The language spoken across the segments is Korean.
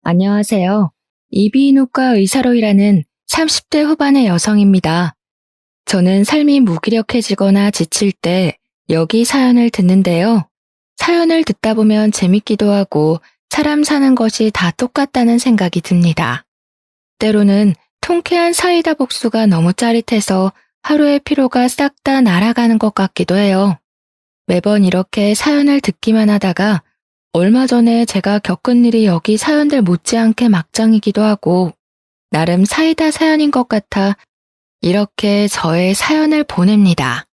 안녕하세요. 이비인후과 의사로 일하는 30대 후반의 여성입니다. 저는 삶이 무기력해지거나 지칠 때 여기 사연을 듣는데요. 사연을 듣다 보면 재밌기도 하고 사람 사는 것이 다 똑같다는 생각이 듭니다. 때로는 통쾌한 사이다 복수가 너무 짜릿해서 하루의 피로가 싹 다 날아가는 것 같기도 해요. 매번 이렇게 사연을 듣기만 하다가 얼마 전에 제가 겪은 일이 여기 사연들 못지않게 막장이기도 하고 나름 사이다 사연인 것 같아 이렇게 저의 사연을 보냅니다.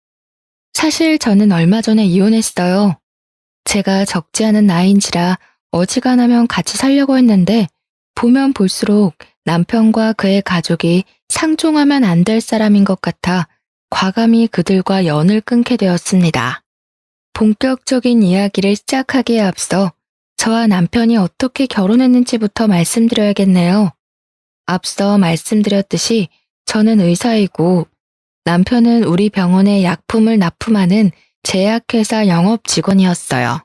사실 저는 얼마 전에 이혼했어요. 제가 적지 않은 나이인지라 어지간하면 같이 살려고 했는데 보면 볼수록 남편과 그의 가족이 상종하면 안 될 사람인 것 같아 과감히 그들과 연을 끊게 되었습니다. 본격적인 이야기를 시작하기에 앞서 저와 남편이 어떻게 결혼했는지부터 말씀드려야겠네요. 앞서 말씀드렸듯이 저는 의사이고 남편은 우리 병원에 약품을 납품하는 제약회사 영업 직원이었어요.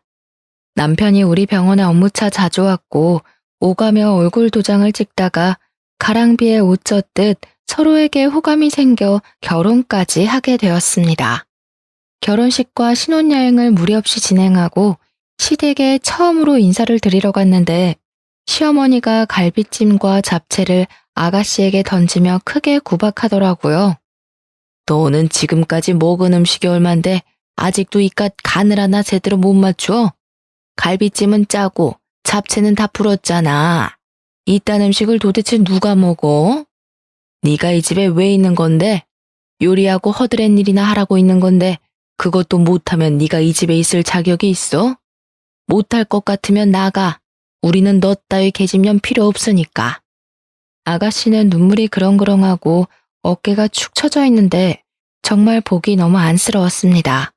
남편이 우리 병원에 업무차 자주 왔고 오가며 얼굴 도장을 찍다가 가랑비에 옷 젖듯 서로에게 호감이 생겨 결혼까지 하게 되었습니다. 결혼식과 신혼여행을 무리 없이 진행하고 시댁에 처음으로 인사를 드리러 갔는데 시어머니가 갈비찜과 잡채를 아가씨에게 던지며 크게 구박하더라고요. 너는 지금까지 먹은 음식이 얼만데 아직도 이깟 간을 하나 제대로 못 맞춰? 갈비찜은 짜고 잡채는 다 불었잖아. 이딴 음식을 도대체 누가 먹어? 네가 이 집에 왜 있는 건데? 요리하고 허드렛 일이나 하라고 있는 건데 그것도 못하면 네가 이 집에 있을 자격이 있어? 못할 것 같으면 나가. 우리는 너 따위 계집년 필요 없으니까. 아가씨는 눈물이 그렁그렁하고 어깨가 축 처져 있는데 정말 보기 너무 안쓰러웠습니다.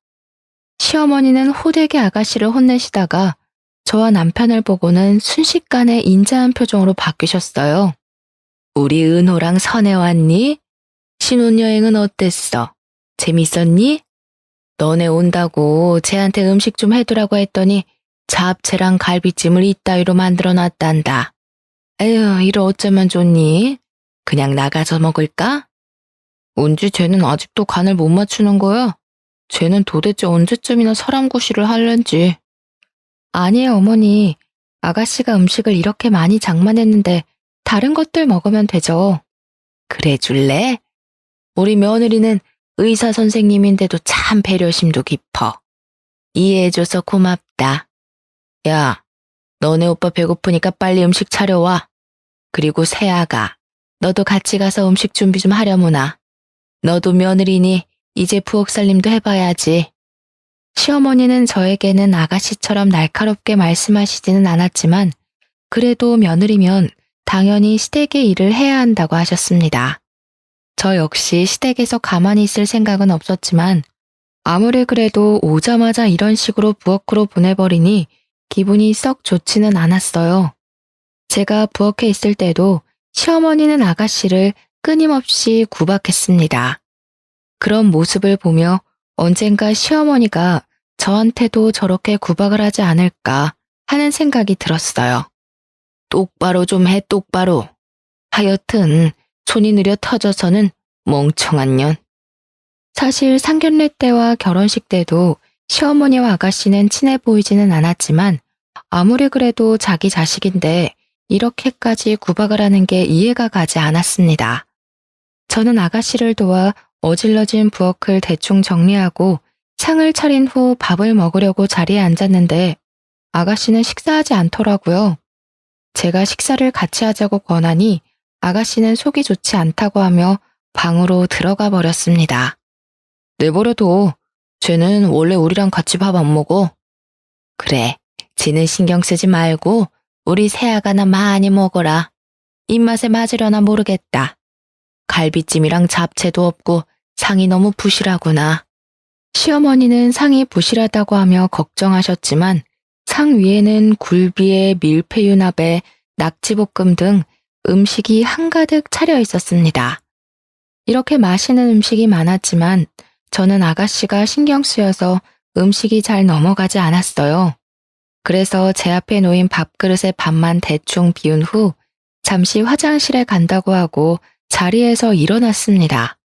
시어머니는 호되게 아가씨를 혼내시다가 저와 남편을 보고는 순식간에 인자한 표정으로 바뀌셨어요. 우리 은호랑 선해 왔니? 신혼여행은 어땠어? 재밌었니? 너네 온다고 쟤한테 음식 좀 해두라고 했더니 잡채랑 갈비찜을 이따위로 만들어 놨단다. 에휴, 이를 어쩌면 좋니? 그냥 나가서 먹을까? 언제 쟤는 아직도 간을 못 맞추는 거야? 쟤는 도대체 언제쯤이나 사람 구실을 할는지. 아니에요, 어머니. 아가씨가 음식을 이렇게 많이 장만했는데 다른 것들 먹으면 되죠. 그래 줄래? 우리 며느리는 의사 선생님인데도 참 배려심도 깊어. 이해해줘서 고맙다. 야, 너네 오빠 배고프니까 빨리 음식 차려와. 그리고 세아가, 너도 같이 가서 음식 준비 좀 하려무나. 너도 며느리니 이제 부엌살림도 해봐야지. 시어머니는 저에게는 아가씨처럼 날카롭게 말씀하시지는 않았지만 그래도 며느리면 당연히 시댁의 일을 해야 한다고 하셨습니다. 저 역시 시댁에서 가만히 있을 생각은 없었지만 아무리 그래도 오자마자 이런 식으로 부엌으로 보내버리니 기분이 썩 좋지는 않았어요. 제가 부엌에 있을 때도 시어머니는 아가씨를 끊임없이 구박했습니다. 그런 모습을 보며 언젠가 시어머니가 저한테도 저렇게 구박을 하지 않을까 하는 생각이 들었어요. 똑바로 좀 해, 똑바로. 하여튼 손이 느려 터져서는 멍청한 년. 사실 상견례 때와 결혼식 때도 시어머니와 아가씨는 친해 보이지는 않았지만 아무리 그래도 자기 자식인데 이렇게까지 구박을 하는 게 이해가 가지 않았습니다. 저는 아가씨를 도와 어질러진 부엌을 대충 정리하고 상을 차린 후 밥을 먹으려고 자리에 앉았는데 아가씨는 식사하지 않더라고요. 제가 식사를 같이 하자고 권하니 아가씨는 속이 좋지 않다고 하며 방으로 들어가 버렸습니다. 내버려둬. 쟤는 원래 우리랑 같이 밥 안 먹어. 그래, 쟤는 신경 쓰지 말고 우리 세아가나 많이 먹어라. 입맛에 맞으려나 모르겠다. 갈비찜이랑 잡채도 없고 상이 너무 부실하구나. 시어머니는 상이 부실하다고 하며 걱정하셨지만 상 위에는 굴비에 밀푀유나베, 낙지볶음 등 음식이 한가득 차려 있었습니다. 이렇게 맛있는 음식이 많았지만 저는 아가씨가 신경 쓰여서 음식이 잘 넘어가지 않았어요. 그래서 제 앞에 놓인 밥그릇에 밥만 대충 비운 후 잠시 화장실에 간다고 하고 자리에서 일어났습니다.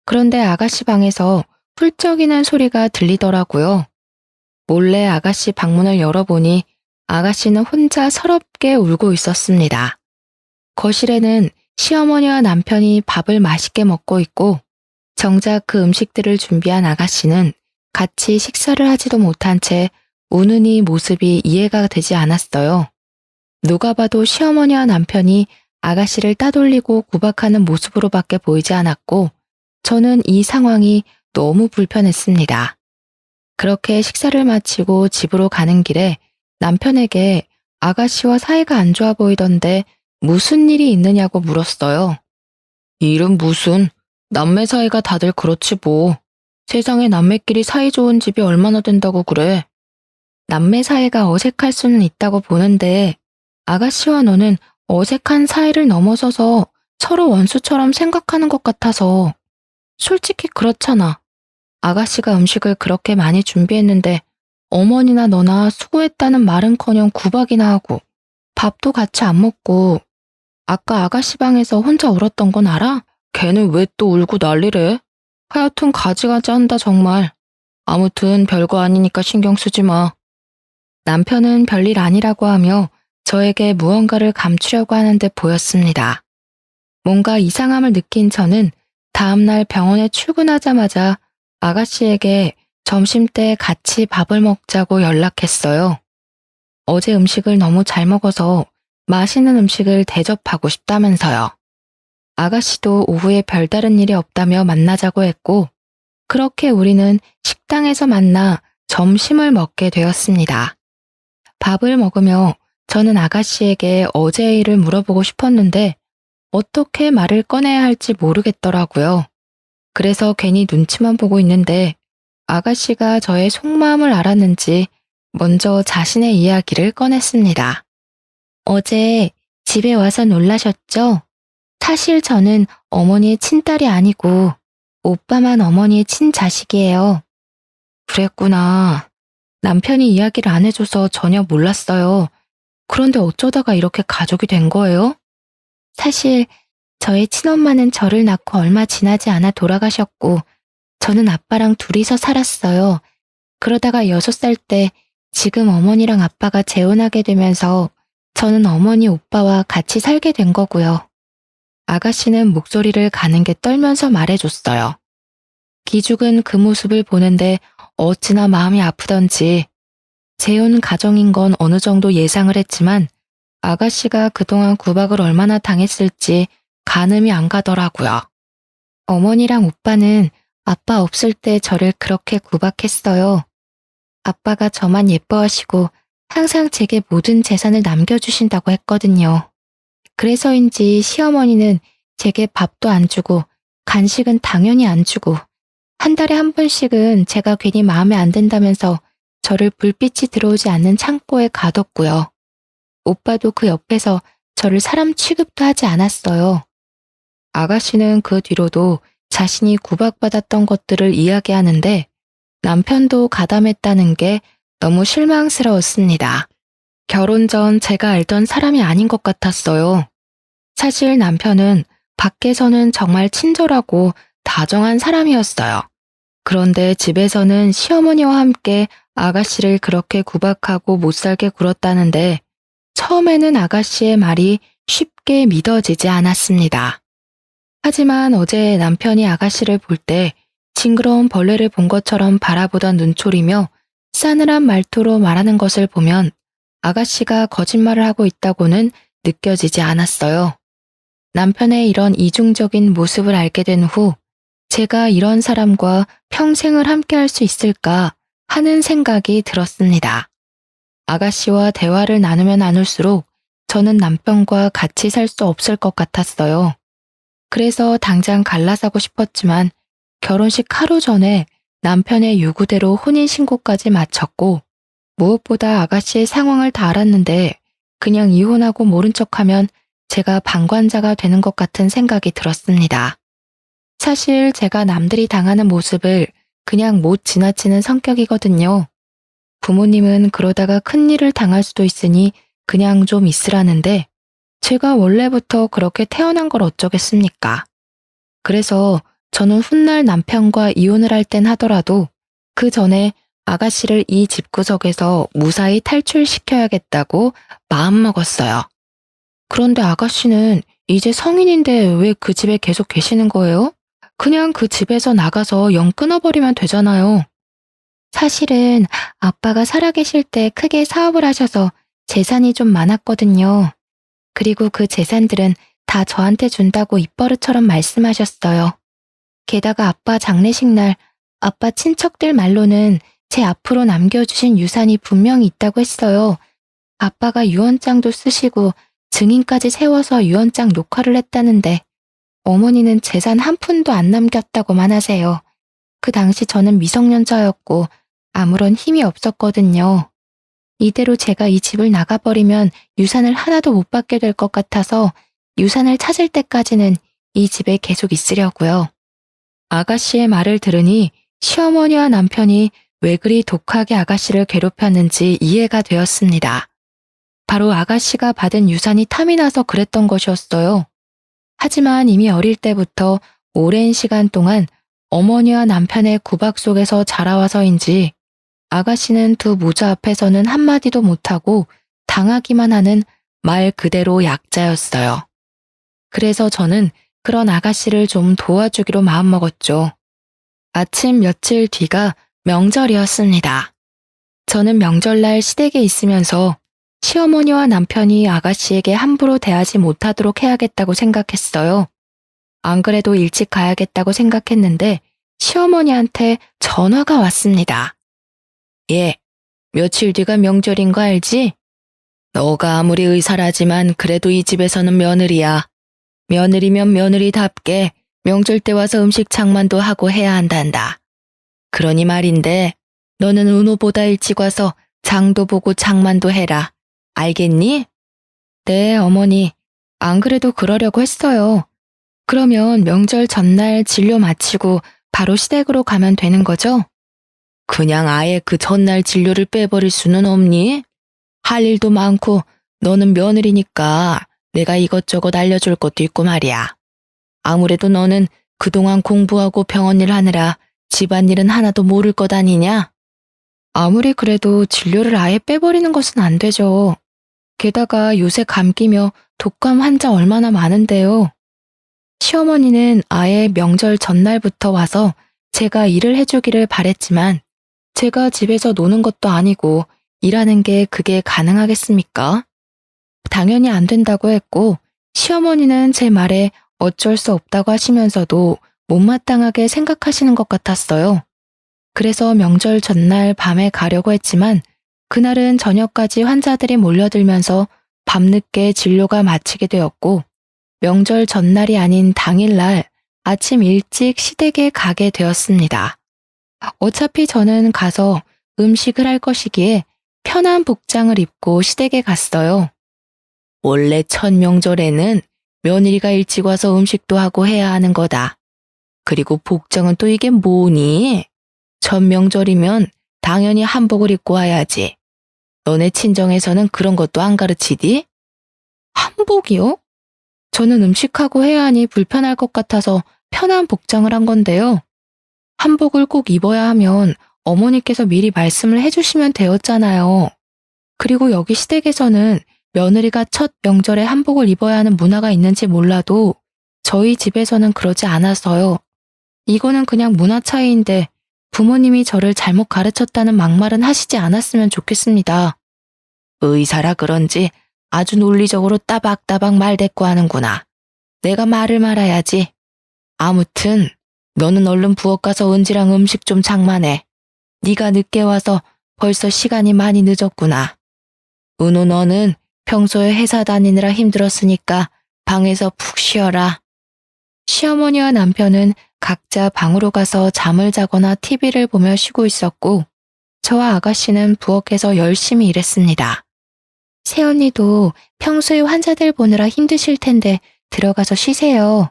그런데 아가씨 방에서 훌쩍이는 소리가 들리더라고요. 몰래 아가씨 방문을 열어보니 아가씨는 혼자 서럽게 울고 있었습니다. 거실에는 시어머니와 남편이 밥을 맛있게 먹고 있고 정작 그 음식들을 준비한 아가씨는 같이 식사를 하지도 못한 채 우는 이 모습이 이해가 되지 않았어요. 누가 봐도 시어머니와 남편이 아가씨를 따돌리고 구박하는 모습으로밖에 보이지 않았고 저는 이 상황이 너무 불편했습니다. 그렇게 식사를 마치고 집으로 가는 길에 남편에게 아가씨와 사이가 안 좋아 보이던데 무슨 일이 있느냐고 물었어요. 일은 무슨, 남매 사이가 다들 그렇지 뭐. 세상에 남매끼리 사이 좋은 집이 얼마나 된다고 그래. 남매 사이가 어색할 수는 있다고 보는데 아가씨와 너는 어색한 사이를 넘어서서 서로 원수처럼 생각하는 것 같아서. 솔직히 그렇잖아. 아가씨가 음식을 그렇게 많이 준비했는데 어머니나 너나 수고했다는 말은커녕 구박이나 하고 밥도 같이 안 먹고. 아까 아가씨 방에서 혼자 울었던 건 알아? 걔는 왜 또 울고 난리래? 하여튼 가지가지 한다 정말. 아무튼 별거 아니니까 신경 쓰지 마. 남편은 별일 아니라고 하며 저에게 무언가를 감추려고 하는데 보였습니다. 뭔가 이상함을 느낀 저는 다음날 병원에 출근하자마자 아가씨에게 점심때 같이 밥을 먹자고 연락했어요. 어제 음식을 너무 잘 먹어서 맛있는 음식을 대접하고 싶다면서요. 아가씨도 오후에 별다른 일이 없다며 만나자고 했고, 그렇게 우리는 식당에서 만나 점심을 먹게 되었습니다. 밥을 먹으며 저는 아가씨에게 어제의 일을 물어보고 싶었는데 어떻게 말을 꺼내야 할지 모르겠더라고요. 그래서 괜히 눈치만 보고 있는데 아가씨가 저의 속마음을 알았는지 먼저 자신의 이야기를 꺼냈습니다. 어제 집에 와서 놀라셨죠? 사실 저는 어머니의 친딸이 아니고 오빠만 어머니의 친자식이에요. 그랬구나. 남편이 이야기를 안 해줘서 전혀 몰랐어요. 그런데 어쩌다가 이렇게 가족이 된 거예요? 사실 저의 친엄마는 저를 낳고 얼마 지나지 않아 돌아가셨고 저는 아빠랑 둘이서 살았어요. 그러다가 6살 때 지금 어머니랑 아빠가 재혼하게 되면서 저는 어머니 오빠와 같이 살게 된 거고요. 아가씨는 목소리를 가는게 떨면서 말해줬어요. 기죽은 그 모습을 보는데 어찌나 마음이 아프던지. 재혼 가정인 건 어느 정도 예상을 했지만 아가씨가 그동안 구박을 얼마나 당했을지 가늠이 안 가더라고요. 어머니랑 오빠는 아빠 없을 때 저를 그렇게 구박했어요. 아빠가 저만 예뻐하시고 항상 제게 모든 재산을 남겨주신다고 했거든요. 그래서인지 시어머니는 제게 밥도 안 주고 간식은 당연히 안 주고 한 달에 한 번씩은 제가 괜히 마음에 안 든다면서 저를 불빛이 들어오지 않는 창고에 가뒀고요. 오빠도 그 옆에서 저를 사람 취급도 하지 않았어요. 아가씨는 그 뒤로도 자신이 구박받았던 것들을 이야기하는데 남편도 가담했다는 게 너무 실망스러웠습니다. 결혼 전 제가 알던 사람이 아닌 것 같았어요. 사실 남편은 밖에서는 정말 친절하고 다정한 사람이었어요. 그런데 집에서는 시어머니와 함께 아가씨를 그렇게 구박하고 못살게 굴었다는데 처음에는 아가씨의 말이 쉽게 믿어지지 않았습니다. 하지만 어제 남편이 아가씨를 볼 때 징그러운 벌레를 본 것처럼 바라보던 눈초리며 싸늘한 말투로 말하는 것을 보면 아가씨가 거짓말을 하고 있다고는 느껴지지 않았어요. 남편의 이런 이중적인 모습을 알게 된 후 제가 이런 사람과 평생을 함께 할 수 있을까 하는 생각이 들었습니다. 아가씨와 대화를 나누면 나눌수록 저는 남편과 같이 살 수 없을 것 같았어요. 그래서 당장 갈라서고 싶었지만 결혼식 하루 전에 남편의 요구대로 혼인신고까지 마쳤고 무엇보다 아가씨의 상황을 다 알았는데 그냥 이혼하고 모른 척하면 제가 방관자가 되는 것 같은 생각이 들었습니다. 사실 제가 남들이 당하는 모습을 그냥 못 지나치는 성격이거든요. 부모님은 그러다가 큰일을 당할 수도 있으니 그냥 좀 있으라는데 제가 원래부터 그렇게 태어난 걸 어쩌겠습니까? 그래서 저는 훗날 남편과 이혼을 할 땐 하더라도 그 전에 아가씨를 이 집구석에서 무사히 탈출시켜야겠다고 마음먹었어요. 그런데 아가씨는 이제 성인인데 왜 그 집에 계속 계시는 거예요? 그냥 그 집에서 나가서 영 끊어버리면 되잖아요. 사실은 아빠가 살아계실 때 크게 사업을 하셔서 재산이 좀 많았거든요. 그리고 그 재산들은 다 저한테 준다고 입버릇처럼 말씀하셨어요. 게다가 아빠 장례식 날 아빠 친척들 말로는 제 앞으로 남겨주신 유산이 분명히 있다고 했어요. 아빠가 유언장도 쓰시고 증인까지 세워서 유언장 녹화를 했다는데 어머니는 재산 한 푼도 안 남겼다고만 하세요. 그 당시 저는 미성년자였고 아무런 힘이 없었거든요. 이대로 제가 이 집을 나가버리면 유산을 하나도 못 받게 될 것 같아서 유산을 찾을 때까지는 이 집에 계속 있으려고요. 아가씨의 말을 들으니 시어머니와 남편이 왜 그리 독하게 아가씨를 괴롭혔는지 이해가 되었습니다. 바로 아가씨가 받은 유산이 탐이 나서 그랬던 것이었어요. 하지만 이미 어릴 때부터 오랜 시간 동안 어머니와 남편의 구박 속에서 자라와서인지 아가씨는 두 모자 앞에서는 한마디도 못하고 당하기만 하는 말 그대로 약자였어요. 그래서 저는 그런 아가씨를 좀 도와주기로 마음먹었죠. 아침 며칠 뒤가 명절이었습니다. 저는 명절날 시댁에 있으면서 시어머니와 남편이 아가씨에게 함부로 대하지 못하도록 해야겠다고 생각했어요. 안 그래도 일찍 가야겠다고 생각했는데 시어머니한테 전화가 왔습니다. 예, 며칠 뒤가 명절인 거 알지? 너가 아무리 의사라지만 그래도 이 집에서는 며느리야. 며느리면 며느리답게 명절 때 와서 음식 장만도 하고 해야 한단다. 그러니 말인데 너는 은호보다 일찍 와서 장도 보고 장만도 해라. 알겠니? 네, 어머니. 안 그래도 그러려고 했어요. 그러면 명절 전날 진료 마치고 바로 시댁으로 가면 되는 거죠? 그냥 아예 그 전날 진료를 빼버릴 수는 없니? 할 일도 많고 너는 며느리니까 내가 이것저것 알려줄 것도 있고 말이야. 아무래도 너는 그동안 공부하고 병원 일 하느라 집안일은 하나도 모를 것 아니냐? 아무리 그래도 진료를 아예 빼버리는 것은 안 되죠. 게다가 요새 감기며 독감 환자 얼마나 많은데요. 시어머니는 아예 명절 전날부터 와서 제가 일을 해주기를 바랬지만 제가 집에서 노는 것도 아니고 일하는 게 그게 가능하겠습니까? 당연히 안 된다고 했고 시어머니는 제 말에 어쩔 수 없다고 하시면서도 못마땅하게 생각하시는 것 같았어요. 그래서 명절 전날 밤에 가려고 했지만 그날은 저녁까지 환자들이 몰려들면서 밤늦게 진료가 마치게 되었고 명절 전날이 아닌 당일날 아침 일찍 시댁에 가게 되었습니다. 어차피 저는 가서 음식을 할 것이기에 편한 복장을 입고 시댁에 갔어요. 원래 첫 명절에는 며느리가 일찍 와서 음식도 하고 해야 하는 거다. 그리고 복장은 또 이게 뭐니? 첫 명절이면 당연히 한복을 입고 와야지. 너네 친정에서는 그런 것도 안 가르치디? 한복이요? 저는 음식하고 해야 하니 불편할 것 같아서 편한 복장을 한 건데요. 한복을 꼭 입어야 하면 어머니께서 미리 말씀을 해주시면 되었잖아요. 그리고 여기 시댁에서는 며느리가 첫 명절에 한복을 입어야 하는 문화가 있는지 몰라도 저희 집에서는 그러지 않아서요. 이거는 그냥 문화 차이인데 부모님이 저를 잘못 가르쳤다는 막말은 하시지 않았으면 좋겠습니다. 의사라 그런지 아주 논리적으로 따박따박 말대꾸하는구나. 내가 말을 말아야지. 아무튼 너는 얼른 부엌 가서 은지랑 음식 좀 장만해. 네가 늦게 와서 벌써 시간이 많이 늦었구나. 은호 너는 평소에 회사 다니느라 힘들었으니까 방에서 푹 쉬어라. 시어머니와 남편은 각자 방으로 가서 잠을 자거나 TV를 보며 쉬고 있었고 저와 아가씨는 부엌에서 열심히 일했습니다. 새언니도 평소에 환자들 보느라 힘드실 텐데 들어가서 쉬세요.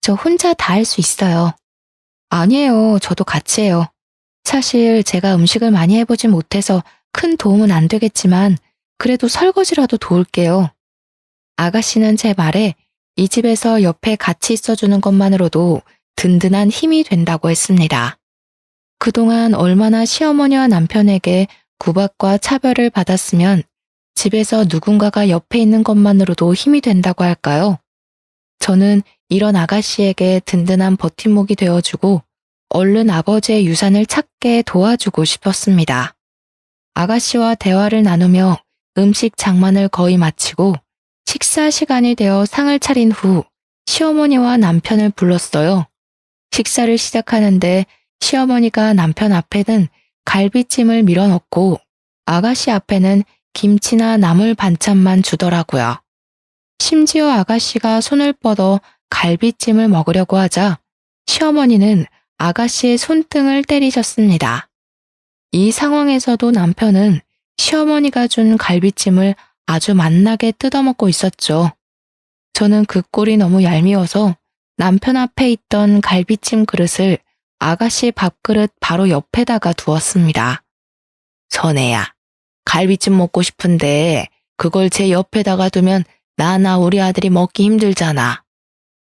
저 혼자 다 할 수 있어요. 아니에요. 저도 같이 해요. 사실 제가 음식을 많이 해보진 못해서 큰 도움은 안 되겠지만 그래도 설거지라도 도울게요. 아가씨는 제 말에 이 집에서 옆에 같이 있어주는 것만으로도 든든한 힘이 된다고 했습니다. 그동안 얼마나 시어머니와 남편에게 구박과 차별을 받았으면 집에서 누군가가 옆에 있는 것만으로도 힘이 된다고 할까요? 저는 이런 아가씨에게 든든한 버팀목이 되어주고 얼른 아버지의 유산을 찾게 도와주고 싶었습니다. 아가씨와 대화를 나누며 음식 장만을 거의 마치고 식사 시간이 되어 상을 차린 후 시어머니와 남편을 불렀어요. 식사를 시작하는데 시어머니가 남편 앞에는 갈비찜을 밀어넣고 아가씨 앞에는 김치나 나물 반찬만 주더라고요. 심지어 아가씨가 손을 뻗어 갈비찜을 먹으려고 하자 시어머니는 아가씨의 손등을 때리셨습니다. 이 상황에서도 남편은 시어머니가 준 갈비찜을 아주 맛나게 뜯어먹고 있었죠. 저는 그 꼴이 너무 얄미워서 남편 앞에 있던 갈비찜 그릇을 아가씨 밥그릇 바로 옆에다가 두었습니다. 선혜야, 갈비찜 먹고 싶은데 그걸 제 옆에다가 두면 나나 우리 아들이 먹기 힘들잖아.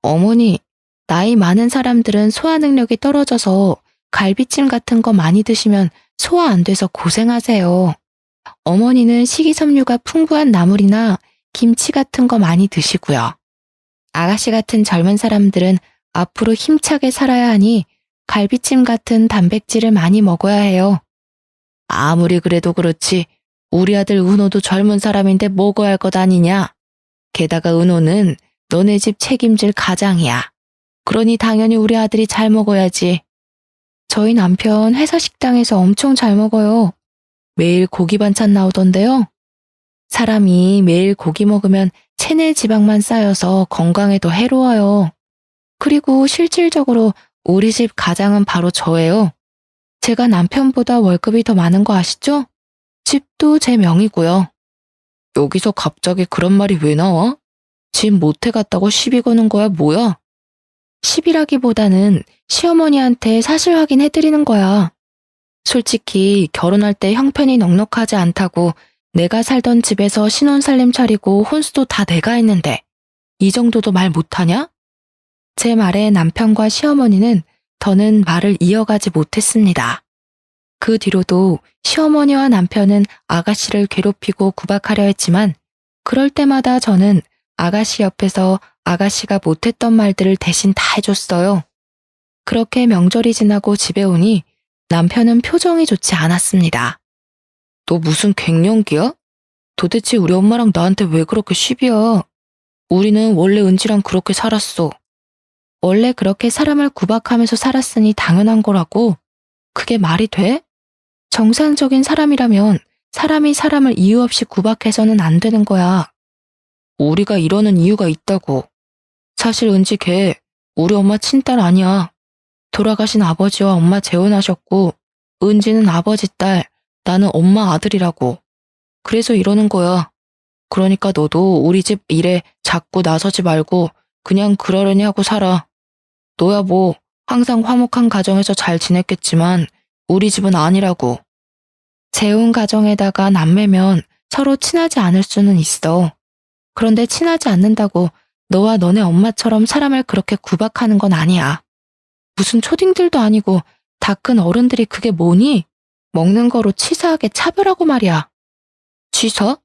어머니, 나이 많은 사람들은 소화 능력이 떨어져서 갈비찜 같은 거 많이 드시면 소화 안 돼서 고생하세요. 어머니는 식이섬유가 풍부한 나물이나 김치 같은 거 많이 드시고요. 아가씨 같은 젊은 사람들은 앞으로 힘차게 살아야 하니 갈비찜 같은 단백질을 많이 먹어야 해요. 아무리 그래도 그렇지 우리 아들 은호도 젊은 사람인데 먹어야 할 것 아니냐. 게다가 은호는 너네 집 책임질 가장이야. 그러니 당연히 우리 아들이 잘 먹어야지. 저희 남편 회사 식당에서 엄청 잘 먹어요. 매일 고기 반찬 나오던데요. 사람이 매일 고기 먹으면 체내 지방만 쌓여서 건강에도 해로워요. 그리고 실질적으로 우리 집 가장은 바로 저예요. 제가 남편보다 월급이 더 많은 거 아시죠? 집도 제 명이고요. 여기서 갑자기 그런 말이 왜 나와? 집 못해 갔다고 시비 거는 거야 뭐야? 시비라기보다는 시어머니한테 사실 확인해드리는 거야. 솔직히 결혼할 때 형편이 넉넉하지 않다고 내가 살던 집에서 신혼살림 차리고 혼수도 다 내가 했는데 이 정도도 말 못하냐? 제 말에 남편과 시어머니는 더는 말을 이어가지 못했습니다. 그 뒤로도 시어머니와 남편은 아가씨를 괴롭히고 구박하려 했지만 그럴 때마다 저는 아가씨 옆에서 아가씨가 못했던 말들을 대신 다 해줬어요. 그렇게 명절이 지나고 집에 오니 남편은 표정이 좋지 않았습니다. 너 무슨 갱년기야? 도대체 우리 엄마랑 나한테 왜 그렇게 시비야? 우리는 원래 은지랑 그렇게 살았어. 원래 그렇게 사람을 구박하면서 살았으니 당연한 거라고. 그게 말이 돼? 정상적인 사람이라면 사람이 사람을 이유 없이 구박해서는 안 되는 거야. 우리가 이러는 이유가 있다고. 사실 은지 걔 우리 엄마 친딸 아니야. 돌아가신 아버지와 엄마 재혼하셨고 은지는 아버지 딸, 나는 엄마 아들이라고. 그래서 이러는 거야. 그러니까 너도 우리 집 일에 자꾸 나서지 말고 그냥 그러려니 하고 살아. 너야 뭐 항상 화목한 가정에서 잘 지냈겠지만 우리 집은 아니라고. 재혼 가정에다가 남매면 서로 친하지 않을 수는 있어. 그런데 친하지 않는다고 너와 너네 엄마처럼 사람을 그렇게 구박하는 건 아니야. 무슨 초딩들도 아니고 다 큰 어른들이 그게 뭐니? 먹는 거로 치사하게 차별하고 말이야. 치사?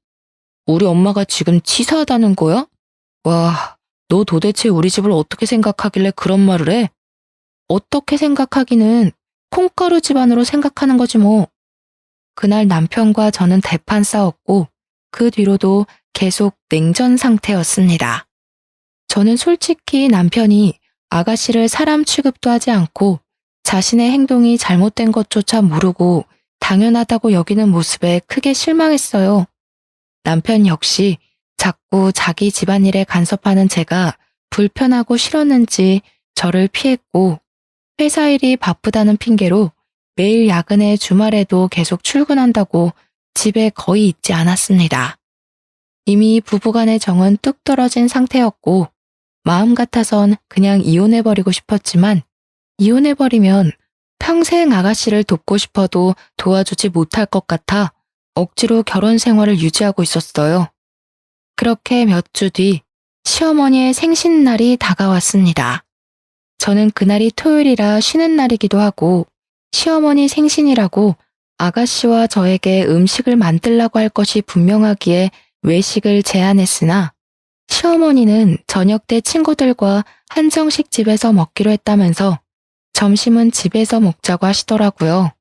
우리 엄마가 지금 치사하다는 거야? 와, 너 도대체 우리 집을 어떻게 생각하길래 그런 말을 해? 어떻게 생각하기는 콩가루 집안으로 생각하는 거지 뭐. 그날 남편과 저는 대판 싸웠고 그 뒤로도 계속 냉전 상태였습니다. 저는 솔직히 남편이 아가씨를 사람 취급도 하지 않고 자신의 행동이 잘못된 것조차 모르고 당연하다고 여기는 모습에 크게 실망했어요. 남편 역시 자꾸 자기 집안일에 간섭하는 제가 불편하고 싫었는지 저를 피했고 회사 일이 바쁘다는 핑계로 매일 야근에 주말에도 계속 출근한다고 집에 거의 있지 않았습니다. 이미 부부간의 정은 뚝 떨어진 상태였고 마음 같아선 그냥 이혼해버리고 싶었지만 이혼해버리면 평생 아가씨를 돕고 싶어도 도와주지 못할 것 같아 억지로 결혼 생활을 유지하고 있었어요. 그렇게 몇 주 뒤 시어머니의 생신날이 다가왔습니다. 저는 그날이 토요일이라 쉬는 날이기도 하고 시어머니 생신이라고 아가씨와 저에게 음식을 만들라고 할 것이 분명하기에 외식을 제안했으나 시어머니는 저녁 때 친구들과 한정식 집에서 먹기로 했다면서 점심은 집에서 먹자고 하시더라고요.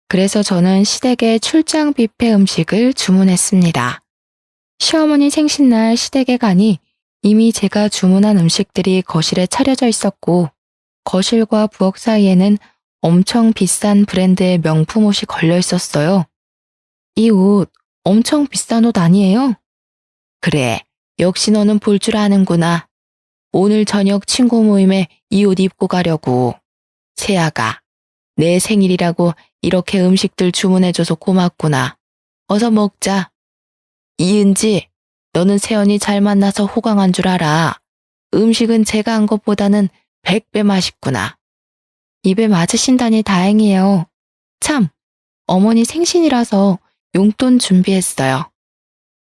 그래서 저는 시댁에 출장 뷔페 음식을 주문했습니다. 시어머니 생신날 시댁에 가니 이미 제가 주문한 음식들이 거실에 차려져 있었고 거실과 부엌 사이에는 엄청 비싼 브랜드의 명품 옷이 걸려 있었어요. 이 옷 엄청 비싼 옷 아니에요? 그래, 역시 너는 볼 줄 아는구나. 오늘 저녁 친구 모임에 이 옷 입고 가려고. 세아가, 내 생일이라고 이렇게 음식들 주문해줘서 고맙구나. 어서 먹자. 이은지, 너는 세연이 잘 만나서 호강한 줄 알아. 음식은 제가 한 것보다는 100배 맛있구나. 입에 맞으신다니 다행이에요. 참, 어머니 생신이라서 용돈 준비했어요.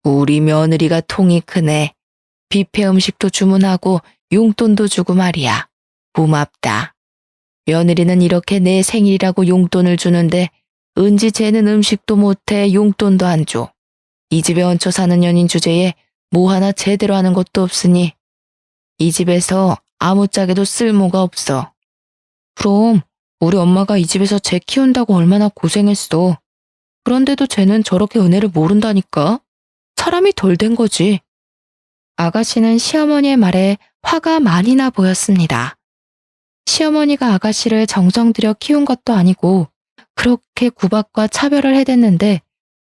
우리 며느리가 통이 크네. 뷔페 음식도 주문하고 용돈도 주고 말이야. 고맙다. 며느리는 이렇게 내 생일이라고 용돈을 주는데 은지 쟤는 음식도 못해 용돈도 안 줘. 이 집에 얹혀 사는 연인 주제에 뭐 하나 제대로 하는 것도 없으니 이 집에서 아무짝에도 쓸모가 없어. 그럼 우리 엄마가 이 집에서 쟤 키운다고 얼마나 고생했어. 그런데도 쟤는 저렇게 은혜를 모른다니까. 사람이 덜 된 거지. 아가씨는 시어머니의 말에 화가 많이 나 보였습니다. 시어머니가 아가씨를 정성 들여 키운 것도 아니고 그렇게 구박과 차별을 해댔는데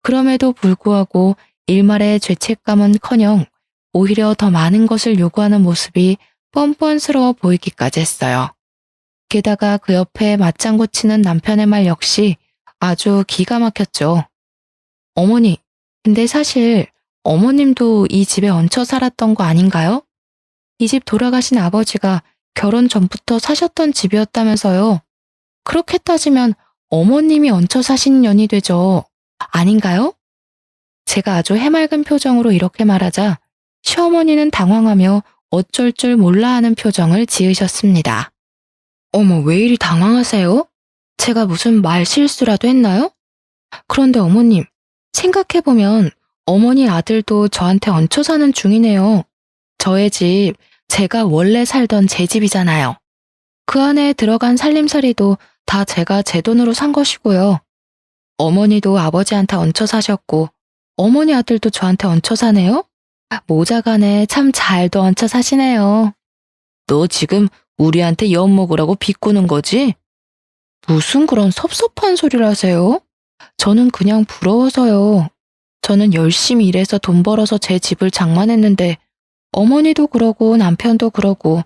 그럼에도 불구하고 일말의 죄책감은커녕 오히려 더 많은 것을 요구하는 모습이 뻔뻔스러워 보이기까지 했어요. 게다가 그 옆에 맞장구 치는 남편의 말 역시 아주 기가 막혔죠. 어머니, 근데 사실 어머님도 이 집에 얹혀 살았던 거 아닌가요? 이 집 돌아가신 아버지가 결혼 전부터 사셨던 집이었다면서요. 그렇게 따지면 어머님이 얹혀 사신 년이 되죠. 아닌가요? 제가 아주 해맑은 표정으로 이렇게 말하자 시어머니는 당황하며 어쩔 줄 몰라 하는 표정을 지으셨습니다. 어머, 왜 이리 당황하세요? 제가 무슨 말 실수라도 했나요? 그런데 어머님, 생각해보면 어머니 아들도 저한테 얹혀 사는 중이네요. 저의 집, 제가 원래 살던 제 집이잖아요. 그 안에 들어간 살림살이도 다 제가 제 돈으로 산 것이고요. 어머니도 아버지한테 얹혀 사셨고 어머니 아들도 저한테 얹혀 사네요? 모자간에 참 잘도 얹혀 사시네요. 너 지금 우리한테 엿먹으라고 비꼬는 거지? 무슨 그런 섭섭한 소리를 하세요? 저는 그냥 부러워서요. 저는 열심히 일해서 돈 벌어서 제 집을 장만했는데 어머니도 그러고 남편도 그러고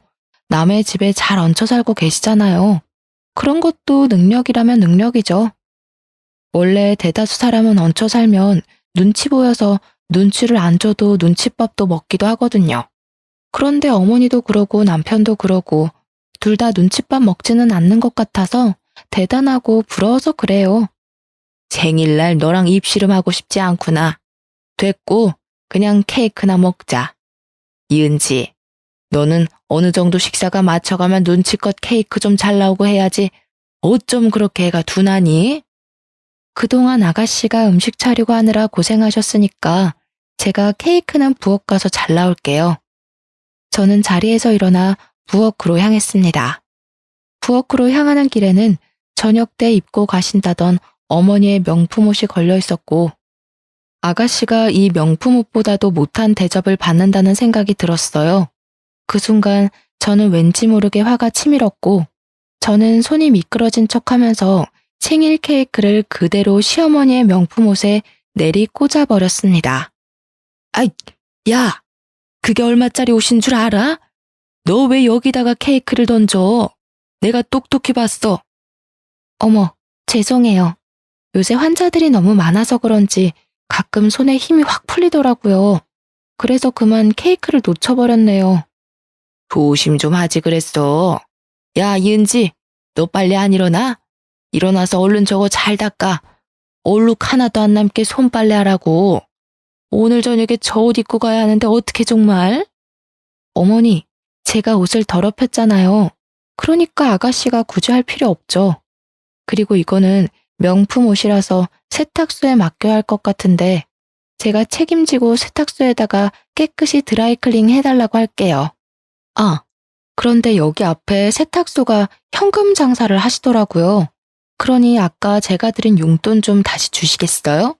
남의 집에 잘 얹혀 살고 계시잖아요. 그런 것도 능력이라면 능력이죠. 원래 대다수 사람은 얹혀 살면 눈치 보여서 눈치를 안 줘도 눈칫밥도 먹기도 하거든요. 그런데 어머니도 그러고 남편도 그러고 둘 다 눈칫밥 먹지는 않는 것 같아서 대단하고 부러워서 그래요. 생일날 너랑 입씨름하고 싶지 않구나. 됐고 그냥 케이크나 먹자. 이은지, 너는 어느 정도 식사가 맞춰가면 눈치껏 케이크 좀 잘 나오고 해야지 어쩜 그렇게 애가 둔하니? 그동안 아가씨가 음식 차리고 하느라 고생하셨으니까 제가 케이크는 부엌 가서 잘 나올게요. 저는 자리에서 일어나 부엌으로 향했습니다. 부엌으로 향하는 길에는 저녁 때 입고 가신다던 어머니의 명품 옷이 걸려 있었고 아가씨가 이 명품 옷보다도 못한 대접을 받는다는 생각이 들었어요. 그 순간 저는 왠지 모르게 화가 치밀었고 저는 손이 미끄러진 척하면서 생일 케이크를 그대로 시어머니의 명품 옷에 내리 꽂아버렸습니다. 아이, 야! 그게 얼마짜리 옷인 줄 알아? 너 왜 여기다가 케이크를 던져? 내가 똑똑히 봤어. 어머, 죄송해요. 요새 환자들이 너무 많아서 그런지 가끔 손에 힘이 확 풀리더라고요. 그래서 그만 케이크를 놓쳐버렸네요. 조심 좀 하지 그랬어. 야, 이은지, 너 빨리 안 일어나? 일어나서 얼른 저거 잘 닦아. 얼룩 하나도 안 남게 손빨래 하라고. 오늘 저녁에 저 옷 입고 가야 하는데 어떻게 정말? 어머니, 제가 옷을 더럽혔잖아요. 그러니까 아가씨가 굳이 할 필요 없죠. 그리고 이거는 명품 옷이라서 세탁소에 맡겨야 할 것 같은데 제가 책임지고 세탁소에다가 깨끗이 드라이클닝 해달라고 할게요. 아, 그런데 여기 앞에 세탁소가 현금 장사를 하시더라고요. 그러니 아까 제가 드린 용돈 좀 다시 주시겠어요?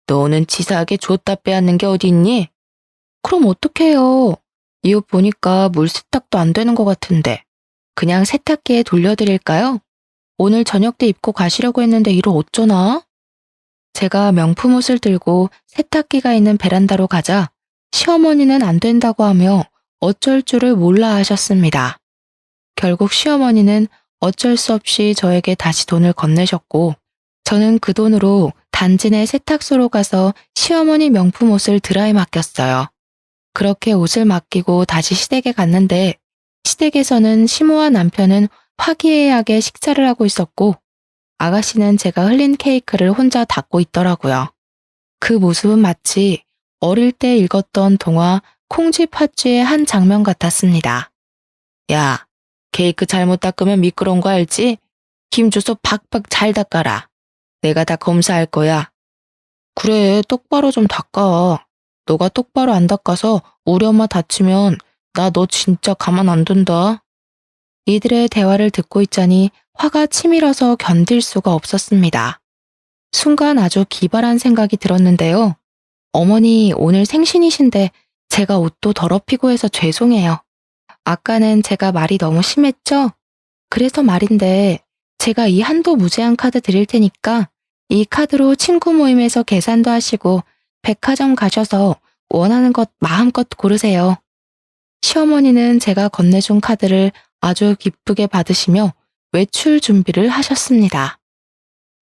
너는 치사하게 줬다 빼앗는 게 어디 있니? 그럼 어떡해요? 이 옷 보니까 물 세탁도 안 되는 것 같은데. 그냥 세탁기에 돌려드릴까요? 오늘 저녁 때 입고 가시려고 했는데 이를 어쩌나? 제가 명품 옷을 들고 세탁기가 있는 베란다로 가자 시어머니는 안 된다고 하며 어쩔 줄을 몰라 하셨습니다. 결국 시어머니는 어쩔 수 없이 저에게 다시 돈을 건네셨고 저는 그 돈으로 단지 내 세탁소로 가서 시어머니 명품 옷을 드라이 맡겼어요. 그렇게 옷을 맡기고 다시 시댁에 갔는데 시댁에서는 시모와 남편은 화기애애하게 식사를 하고 있었고 아가씨는 제가 흘린 케이크를 혼자 닦고 있더라고요. 그 모습은 마치 어릴 때 읽었던 동화 콩쥐팥쥐의 한 장면 같았습니다. 야, 케이크 잘못 닦으면 미끄러운 거 알지? 힘줘서 박박 잘 닦아라. 내가 다 검사할 거야. 그래, 똑바로 좀 닦아. 너가 똑바로 안 닦아서 우리 엄마 다치면 나 너 진짜 가만 안 둔다. 이들의 대화를 듣고 있자니 화가 치밀어서 견딜 수가 없었습니다. 순간 아주 기발한 생각이 들었는데요. 어머니 오늘 생신이신데 제가 옷도 더럽히고 해서 죄송해요. 아까는 제가 말이 너무 심했죠? 그래서 말인데 제가 이 한도 무제한 카드 드릴 테니까 이 카드로 친구 모임에서 계산도 하시고 백화점 가셔서 원하는 것 마음껏 고르세요. 시어머니는 제가 건네준 카드를 아주 기쁘게 받으시며 외출 준비를 하셨습니다.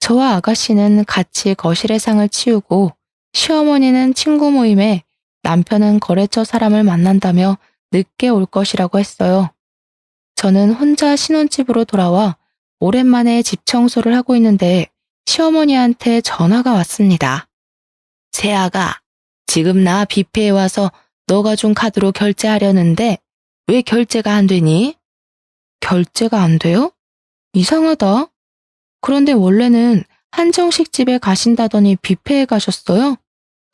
저와 아가씨는 같이 거실의 상을 치우고 시어머니는 친구 모임에 남편은 거래처 사람을 만난다며 늦게 올 것이라고 했어요. 저는 혼자 신혼집으로 돌아와 오랜만에 집 청소를 하고 있는데 시어머니한테 전화가 왔습니다. 새아가, 지금 나 뷔페에 와서 너가 준 카드로 결제하려는데 왜 결제가 안 되니? 결제가 안 돼요? 이상하다. 그런데 원래는 한정식 집에 가신다더니 뷔페에 가셨어요?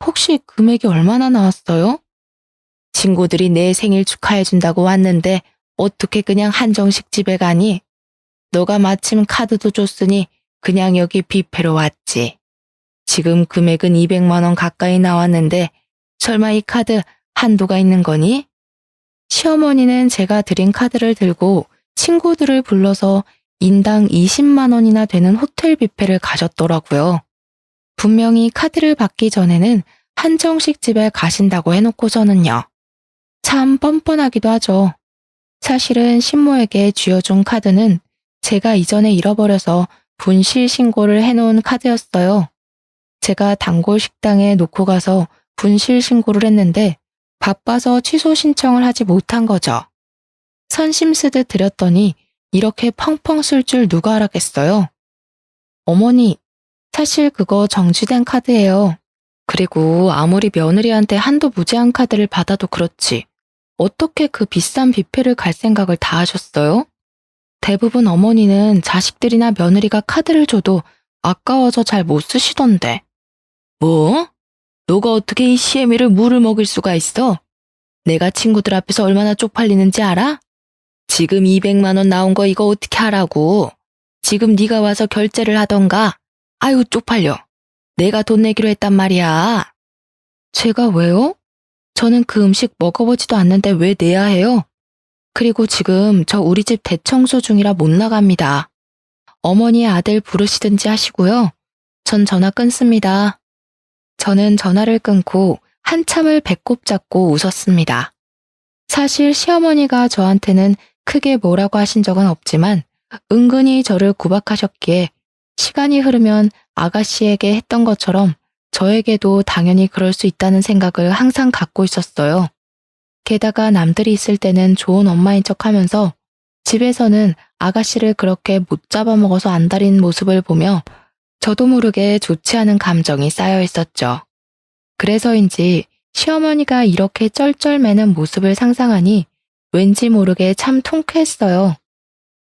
혹시 금액이 얼마나 나왔어요? 친구들이 내 생일 축하해준다고 왔는데 어떻게 그냥 한정식 집에 가니? 너가 마침 카드도 줬으니 그냥 여기 뷔페로 왔지. 지금 금액은 200만 원 가까이 나왔는데 설마 이 카드 한도가 있는 거니? 시어머니는 제가 드린 카드를 들고 친구들을 불러서 인당 20만 원이나 되는 호텔 뷔페를 가셨더라고요. 분명히 카드를 받기 전에는 한정식 집에 가신다고 해놓고서는요. 참 뻔뻔하기도 하죠. 사실은 신모에게 쥐어준 카드는 제가 이전에 잃어버려서 분실 신고를 해놓은 카드였어요. 제가 단골 식당에 놓고 가서 분실 신고를 했는데 바빠서 취소 신청을 하지 못한 거죠. 선심 쓰듯 드렸더니 이렇게 펑펑 쓸 줄 누가 알았겠어요? 어머니, 사실 그거 정지된 카드예요. 그리고 아무리 며느리한테 한도 무제한 카드를 받아도 그렇지. 어떻게 그 비싼 뷔페를 갈 생각을 다 하셨어요? 대부분 어머니는 자식들이나 며느리가 카드를 줘도 아까워서 잘 못 쓰시던데. 뭐? 너가 어떻게 이 시애미를 물을 먹일 수가 있어? 내가 친구들 앞에서 얼마나 쪽팔리는지 알아? 지금 200만 원 나온 거 이거 어떻게 하라고? 지금 네가 와서 결제를 하던가. 아유 쪽팔려. 내가 돈 내기로 했단 말이야. 제가 왜요? 저는 그 음식 먹어보지도 않는데 왜 내야 해요? 그리고 지금 저 우리 집 대청소 중이라 못 나갑니다. 어머니의 아들 부르시든지 하시고요. 전 전화 끊습니다. 저는 전화를 끊고 한참을 배꼽 잡고 웃었습니다. 사실 시어머니가 저한테는 크게 뭐라고 하신 적은 없지만 은근히 저를 구박하셨기에 시간이 흐르면 아가씨에게 했던 것처럼 저에게도 당연히 그럴 수 있다는 생각을 항상 갖고 있었어요. 게다가 남들이 있을 때는 좋은 엄마인 척하면서 집에서는 아가씨를 그렇게 못 잡아먹어서 안달인 모습을 보며 저도 모르게 좋지 않은 감정이 쌓여 있었죠. 그래서인지 시어머니가 이렇게 쩔쩔매는 모습을 상상하니 왠지 모르게 참 통쾌했어요.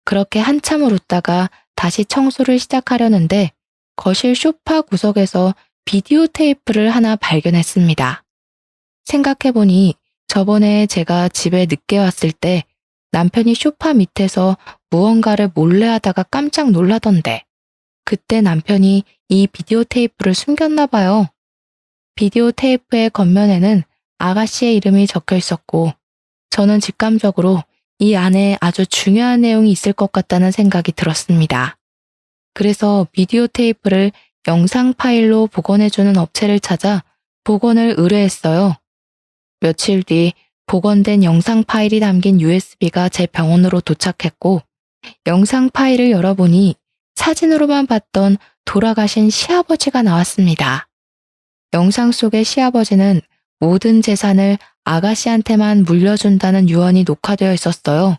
그렇게 한참을 웃다가 다시 청소를 시작하려는데 거실 소파 구석에서 비디오 테이프를 하나 발견했습니다. 생각해보니 저번에 제가 집에 늦게 왔을 때 남편이 소파 밑에서 무언가를 몰래 하다가 깜짝 놀라던데 그때 남편이 이 비디오 테이프를 숨겼나 봐요. 비디오 테이프의 겉면에는 아가씨의 이름이 적혀 있었고 저는 직감적으로 이 안에 아주 중요한 내용이 있을 것 같다는 생각이 들었습니다. 그래서 비디오 테이프를 영상 파일로 복원해주는 업체를 찾아 복원을 의뢰했어요. 며칠 뒤 복원된 영상 파일이 담긴 USB가 제 병원으로 도착했고 영상 파일을 열어보니 사진으로만 봤던 돌아가신 시아버지가 나왔습니다. 영상 속의 시아버지는 모든 재산을 아가씨한테만 물려준다는 유언이 녹화되어 있었어요.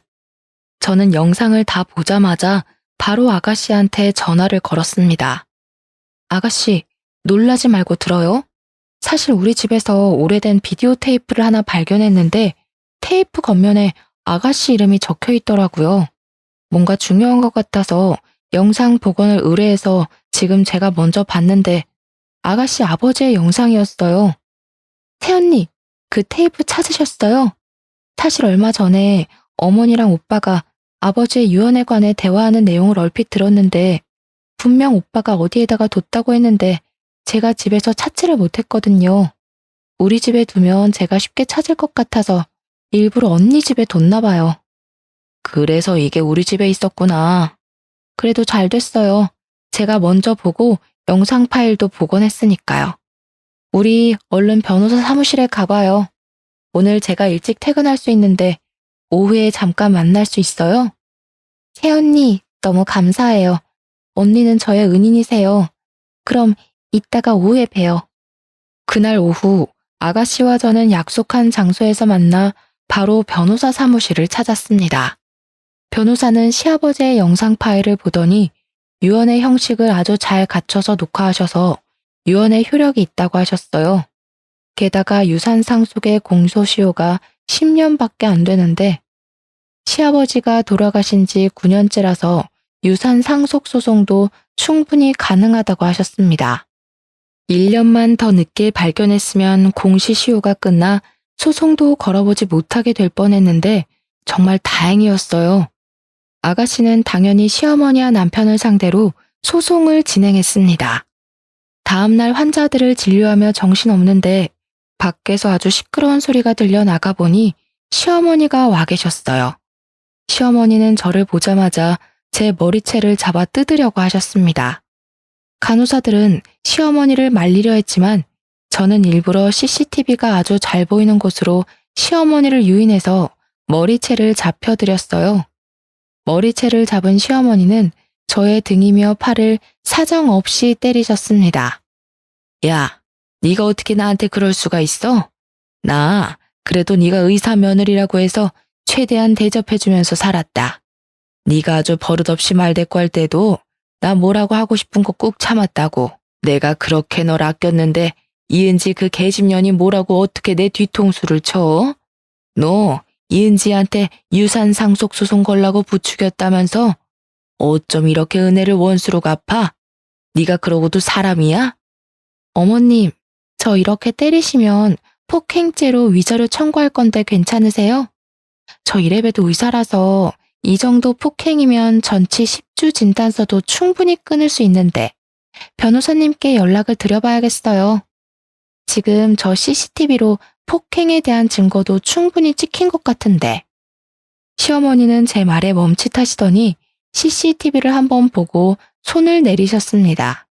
저는 영상을 다 보자마자 바로 아가씨한테 전화를 걸었습니다. 아가씨, 놀라지 말고 들어요. 사실 우리 집에서 오래된 비디오 테이프를 하나 발견했는데 테이프 겉면에 아가씨 이름이 적혀 있더라고요. 뭔가 중요한 것 같아서 영상 복원을 의뢰해서 지금 제가 먼저 봤는데 아가씨 아버지의 영상이었어요. 새언니, 그 테이프 찾으셨어요? 사실 얼마 전에 어머니랑 오빠가 아버지의 유언에 관해 대화하는 내용을 얼핏 들었는데 분명 오빠가 어디에다가 뒀다고 했는데 제가 집에서 찾지를 못했거든요. 우리 집에 두면 제가 쉽게 찾을 것 같아서 일부러 언니 집에 뒀나 봐요. 그래서 이게 우리 집에 있었구나. 그래도 잘 됐어요. 제가 먼저 보고 영상 파일도 복원했으니까요. 우리 얼른 변호사 사무실에 가봐요. 오늘 제가 일찍 퇴근할 수 있는데 오후에 잠깐 만날 수 있어요? 새언니, 너무 감사해요. 언니는 저의 은인이세요. 그럼 이따가 오후에 봬요. 그날 오후 아가씨와 저는 약속한 장소에서 만나 바로 변호사 사무실을 찾았습니다. 변호사는 시아버지의 영상 파일을 보더니 유언의 형식을 아주 잘 갖춰서 녹화하셔서 유언의 효력이 있다고 하셨어요. 게다가 유산 상속의 공소시효가 10년밖에 안 되는데 시아버지가 돌아가신 지 9년째라서 유산 상속 소송도 충분히 가능하다고 하셨습니다. 1년만 더 늦게 발견했으면 공시시효가 끝나 소송도 걸어보지 못하게 될 뻔했는데 정말 다행이었어요. 아가씨는 당연히 시어머니와 남편을 상대로 소송을 진행했습니다. 다음날 환자들을 진료하며 정신없는데 밖에서 아주 시끄러운 소리가 들려 나가보니 시어머니가 와 계셨어요. 시어머니는 저를 보자마자 제 머리채를 잡아 뜯으려고 하셨습니다. 간호사들은 시어머니를 말리려 했지만 저는 일부러 CCTV가 아주 잘 보이는 곳으로 시어머니를 유인해서 머리채를 잡혀드렸어요. 머리채를 잡은 시어머니는 저의 등이며 팔을 사정없이 때리셨습니다. 야, 네가 어떻게 나한테 그럴 수가 있어? 나 그래도 네가 의사 며느리라고 해서 최대한 대접해주면서 살았다. 네가 아주 버릇없이 말대꾸할 때도 나 뭐라고 하고 싶은 거 꾹 참았다고. 내가 그렇게 널 아꼈는데 이은지 그 계집년이 뭐라고 어떻게 내 뒤통수를 쳐? 너 이은지한테 유산 상속 소송 걸라고 부추겼다면서? 어쩜 이렇게 은혜를 원수로 갚아? 네가 그러고도 사람이야? 어머님, 저 이렇게 때리시면 폭행죄로 위자료 청구할 건데 괜찮으세요? 저 이래봬도 의사라서 이 정도 폭행이면 전치 10주 진단서도 충분히 끊을 수 있는데 변호사님께 연락을 드려봐야겠어요. 지금 저 CCTV로 폭행에 대한 증거도 충분히 찍힌 것 같은데. 시어머니는 제 말에 멈칫하시더니 CCTV를 한번 보고 손을 내리셨습니다.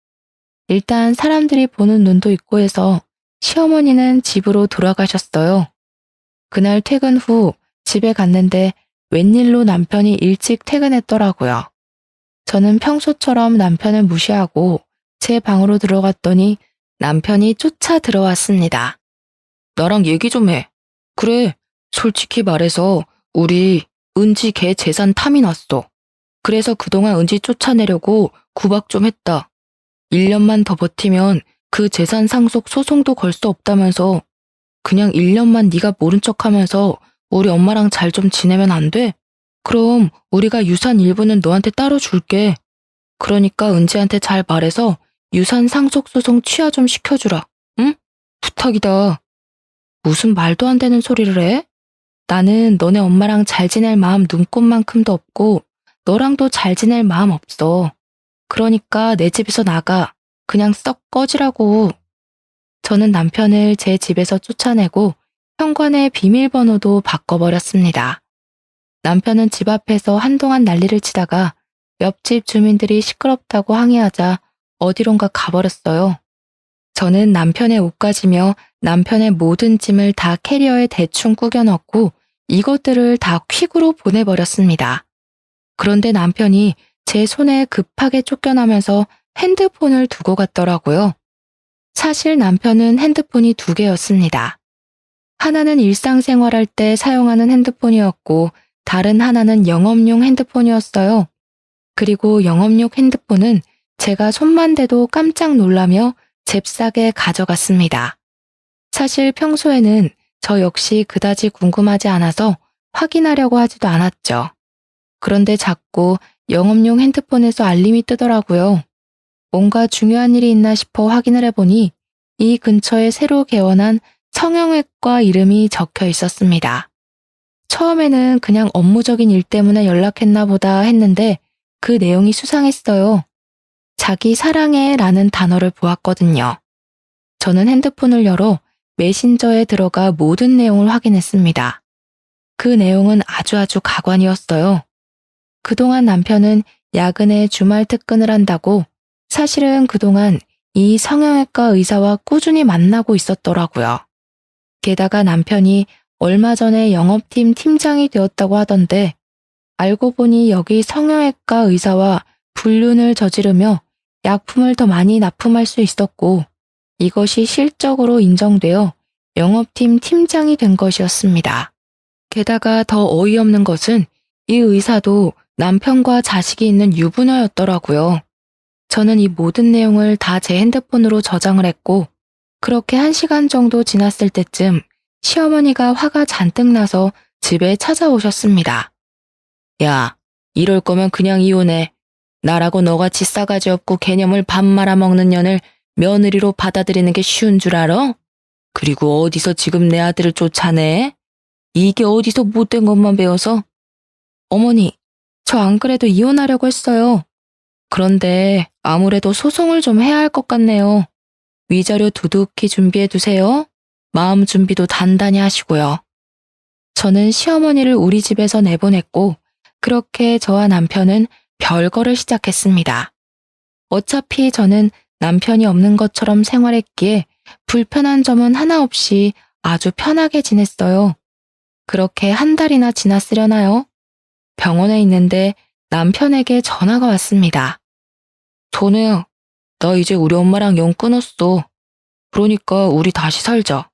일단 사람들이 보는 눈도 있고 해서 시어머니는 집으로 돌아가셨어요. 그날 퇴근 후 집에 갔는데 웬일로 남편이 일찍 퇴근했더라고요. 저는 평소처럼 남편을 무시하고 제 방으로 들어갔더니 남편이 쫓아 들어왔습니다. 나랑 얘기 좀 해. 그래, 솔직히 말해서 우리 은지 걔 재산 탐이 났어. 그래서 그동안 은지 쫓아내려고 구박 좀 했다. 1년만 더 버티면 그 재산 상속 소송도 걸 수 없다면서 그냥 1년만 네가 모른 척하면서 우리 엄마랑 잘 좀 지내면 안 돼? 그럼 우리가 유산 일부는 너한테 따로 줄게. 그러니까 은지한테 잘 말해서 유산 상속 소송 취하 좀 시켜주라. 응? 부탁이다. 무슨 말도 안 되는 소리를 해? 나는 너네 엄마랑 잘 지낼 마음 눈꼽만큼도 없고 너랑도 잘 지낼 마음 없어. 그러니까 내 집에서 나가. 그냥 썩 꺼지라고. 저는 남편을 제 집에서 쫓아내고 현관의 비밀번호도 바꿔버렸습니다. 남편은 집 앞에서 한동안 난리를 치다가 옆집 주민들이 시끄럽다고 항의하자 어디론가 가버렸어요. 저는 남편의 옷가지며 남편의 모든 짐을 다 캐리어에 대충 꾸겨 넣고 이것들을 다 퀵으로 보내버렸습니다. 그런데 남편이 제 손에 급하게 쫓겨나면서 핸드폰을 두고 갔더라고요. 사실 남편은 핸드폰이 2개였습니다. 하나는 일상생활할 때 사용하는 핸드폰이었고 다른 하나는 영업용 핸드폰이었어요. 그리고 영업용 핸드폰은 제가 손만 대도 깜짝 놀라며 잽싸게 가져갔습니다. 사실 평소에는 저 역시 그다지 궁금하지 않아서 확인하려고 하지도 않았죠. 그런데 자꾸 영업용 핸드폰에서 알림이 뜨더라고요. 뭔가 중요한 일이 있나 싶어 확인을 해보니 이 근처에 새로 개원한 성형외과 이름이 적혀 있었습니다. 처음에는 그냥 업무적인 일 때문에 연락했나 보다 했는데 그 내용이 수상했어요. 자기 사랑해 라는 단어를 보았거든요. 저는 핸드폰을 열어 메신저에 들어가 모든 내용을 확인했습니다. 그 내용은 아주 가관이었어요. 그동안 남편은 야근에 주말 특근을 한다고 사실은 그동안 이 성형외과 의사와 꾸준히 만나고 있었더라고요. 게다가 남편이 얼마 전에 영업팀 팀장이 되었다고 하던데 알고 보니 여기 성형외과 의사와 불륜을 저지르며 약품을 더 많이 납품할 수 있었고 이것이 실적으로 인정되어 영업팀 팀장이 된 것이었습니다. 게다가 더 어이없는 것은 이 의사도 남편과 자식이 있는 유부녀였더라고요. 저는 이 모든 내용을 다 제 핸드폰으로 저장을 했고 그렇게 1시간 정도 지났을 때쯤 시어머니가 화가 잔뜩 나서 집에 찾아오셨습니다. 야, 이럴 거면 그냥 이혼해. 나라고 너같이 싸가지 없고 개념을 밥 말아먹는 년을 며느리로 받아들이는 게 쉬운 줄 알아? 그리고 어디서 지금 내 아들을 쫓아내? 이게 어디서 못된 것만 배워서? 어머니, 저 안 그래도 이혼하려고 했어요. 그런데 아무래도 소송을 좀 해야 할 것 같네요. 위자료 두둑히 준비해 두세요. 마음 준비도 단단히 하시고요. 저는 시어머니를 우리 집에서 내보냈고 그렇게 저와 남편은 별거를 시작했습니다. 어차피 저는 남편이 없는 것처럼 생활했기에 불편한 점은 하나 없이 아주 편하게 지냈어요. 그렇게 한 달이나 지났으려나요? 병원에 있는데 남편에게 전화가 왔습니다. 전우야, 나 이제 우리 엄마랑 영 끊었어. 그러니까 우리 다시 살자.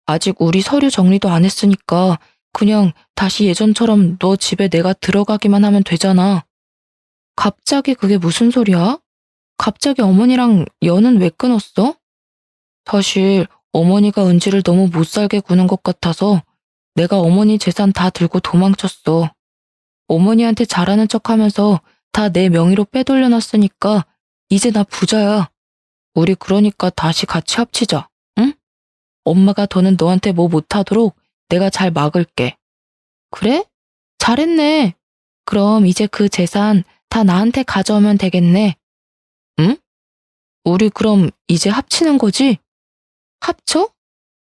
아직 우리 서류 정리도 안 했으니까 그냥 다시 예전처럼 너 집에 내가 들어가기만 하면 되잖아. 갑자기 그게 무슨 소리야? 갑자기 어머니랑 연은 왜 끊었어? 사실 어머니가 은지를 너무 못 살게 구는 것 같아서 내가 어머니 재산 다 들고 도망쳤어. 어머니한테 잘하는 척하면서 다 내 명의로 빼돌려놨으니까 이제 나 부자야. 우리 그러니까 다시 같이 합치자. 응? 엄마가 더는 너한테 뭐 못하도록 내가 잘 막을게. 그래? 잘했네. 그럼 이제 그 재산 다 나한테 가져오면 되겠네. 응? 우리 그럼 이제 합치는 거지? 합쳐?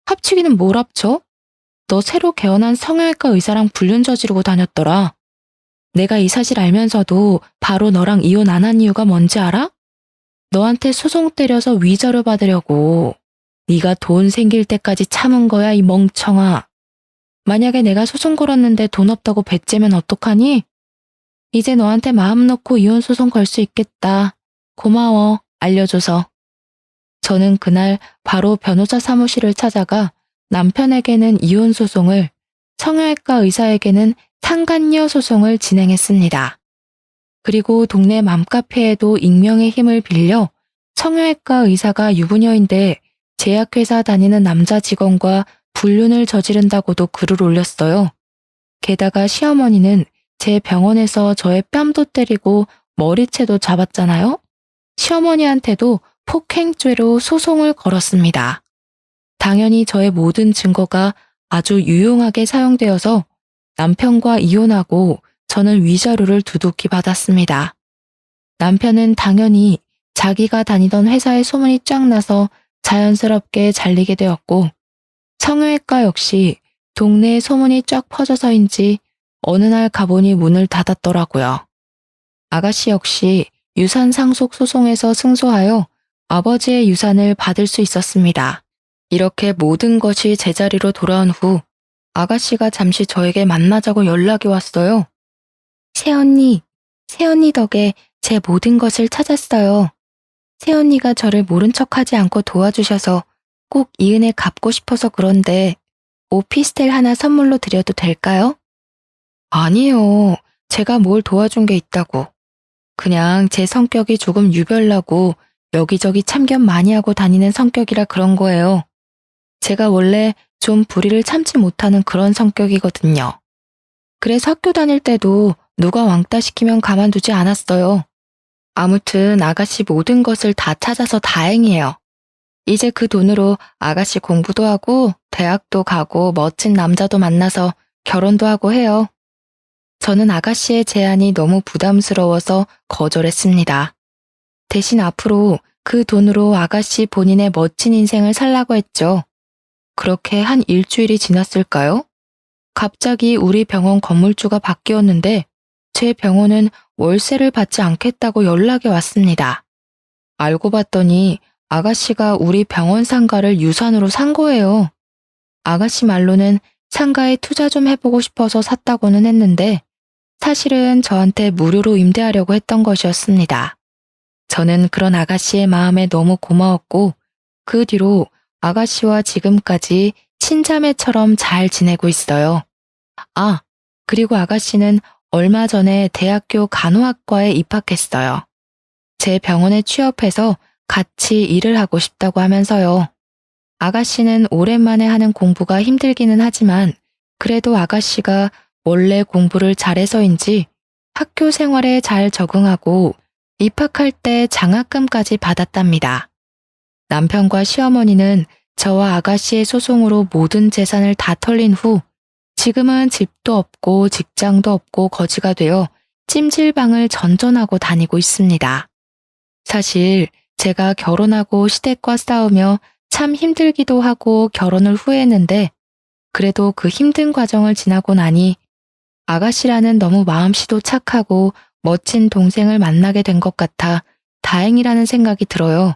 합치기는 뭘 합쳐? 너 새로 개원한 성형외과 의사랑 불륜 저지르고 다녔더라. 내가 이 사실 알면서도 바로 너랑 이혼 안 한 이유가 뭔지 알아? 너한테 소송 때려서 위자료 받으려고. 네가 돈 생길 때까지 참은 거야, 이 멍청아. 만약에 내가 소송 걸었는데 돈 없다고 배째면 어떡하니? 이제 너한테 마음 놓고 이혼 소송 걸 수 있겠다. 고마워, 알려줘서. 저는 그날 바로 변호사 사무실을 찾아가 남편에게는 이혼 소송을, 성형외과 의사에게는 상간녀 소송을 진행했습니다. 그리고 동네 맘카페에도 익명의 힘을 빌려 성형외과 의사가 유부녀인데 제약회사 다니는 남자 직원과 불륜을 저지른다고도 글을 올렸어요. 게다가 시어머니는 제 병원에서 저의 뺨도 때리고 머리채도 잡았잖아요. 시어머니한테도 폭행죄로 소송을 걸었습니다. 당연히 저의 모든 증거가 아주 유용하게 사용되어서 남편과 이혼하고 저는 위자료를 두둑히 받았습니다. 남편은 당연히 자기가 다니던 회사의 소문이 쫙 나서 자연스럽게 잘리게 되었고, 성형외과 역시 동네에 소문이 쫙 퍼져서인지 어느 날 가보니 문을 닫았더라고요. 아가씨 역시 유산 상속 소송에서 승소하여 아버지의 유산을 받을 수 있었습니다. 이렇게 모든 것이 제자리로 돌아온 후 아가씨가 잠시 저에게 만나자고 연락이 왔어요. 새언니 덕에 제 모든 것을 찾았어요. 새언니가 저를 모른 척하지 않고 도와주셔서 꼭 이 은혜 갚고 싶어서 그런데 오피스텔 하나 선물로 드려도 될까요? 아니요. 제가 뭘 도와준 게 있다고. 그냥 제 성격이 조금 유별나고 여기저기 참견 많이 하고 다니는 성격이라 그런 거예요. 제가 원래 좀 불의를 참지 못하는 그런 성격이거든요. 그래서 학교 다닐 때도 누가 왕따 시키면 가만두지 않았어요. 아무튼 아가씨 모든 것을 다 찾아서 다행이에요. 이제 그 돈으로 아가씨 공부도 하고 대학도 가고 멋진 남자도 만나서 결혼도 하고 해요. 저는 아가씨의 제안이 너무 부담스러워서 거절했습니다. 대신 앞으로 그 돈으로 아가씨 본인의 멋진 인생을 살라고 했죠. 그렇게 한 일주일이 지났을까요? 갑자기 우리 병원 건물주가 바뀌었는데 제 병원은 월세를 받지 않겠다고 연락이 왔습니다. 알고 봤더니 아가씨가 우리 병원 상가를 유산으로 산 거예요. 아가씨 말로는 상가에 투자 좀 해보고 싶어서 샀다고는 했는데 사실은 저한테 무료로 임대하려고 했던 것이었습니다. 저는 그런 아가씨의 마음에 너무 고마웠고 그 뒤로 아가씨와 지금까지 친자매처럼 잘 지내고 있어요. 아, 그리고 아가씨는 얼마 전에 대학교 간호학과에 입학했어요. 제 병원에 취업해서 같이 일을 하고 싶다고 하면서요. 아가씨는 오랜만에 하는 공부가 힘들기는 하지만 그래도 아가씨가 원래 공부를 잘해서인지 학교 생활에 잘 적응하고 입학할 때 장학금까지 받았답니다. 남편과 시어머니는 저와 아가씨의 소송으로 모든 재산을 다 털린 후 지금은 집도 없고 직장도 없고 거지가 되어 찜질방을 전전하고 다니고 있습니다. 사실 제가 결혼하고 시댁과 싸우며 참 힘들기도 하고 결혼을 후회했는데 그래도 그 힘든 과정을 지나고 나니 아가씨라는 너무 마음씨도 착하고 멋진 동생을 만나게 된 것 같아 다행이라는 생각이 들어요.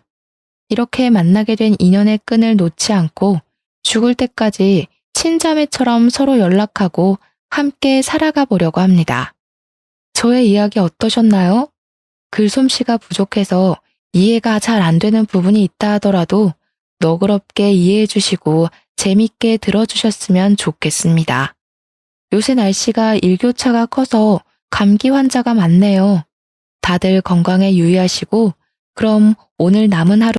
이렇게 만나게 된 인연의 끈을 놓지 않고 죽을 때까지 친자매처럼 서로 연락하고 함께 살아가 보려고 합니다. 저의 이야기 어떠셨나요? 글솜씨가 부족해서 이해가 잘 안 되는 부분이 있다 하더라도 너그럽게 이해해 주시고 재밌게 들어주셨으면 좋겠습니다. 요새 날씨가 일교차가 커서 감기 환자가 많네요. 다들 건강에 유의하시고 그럼 오늘 남은 하루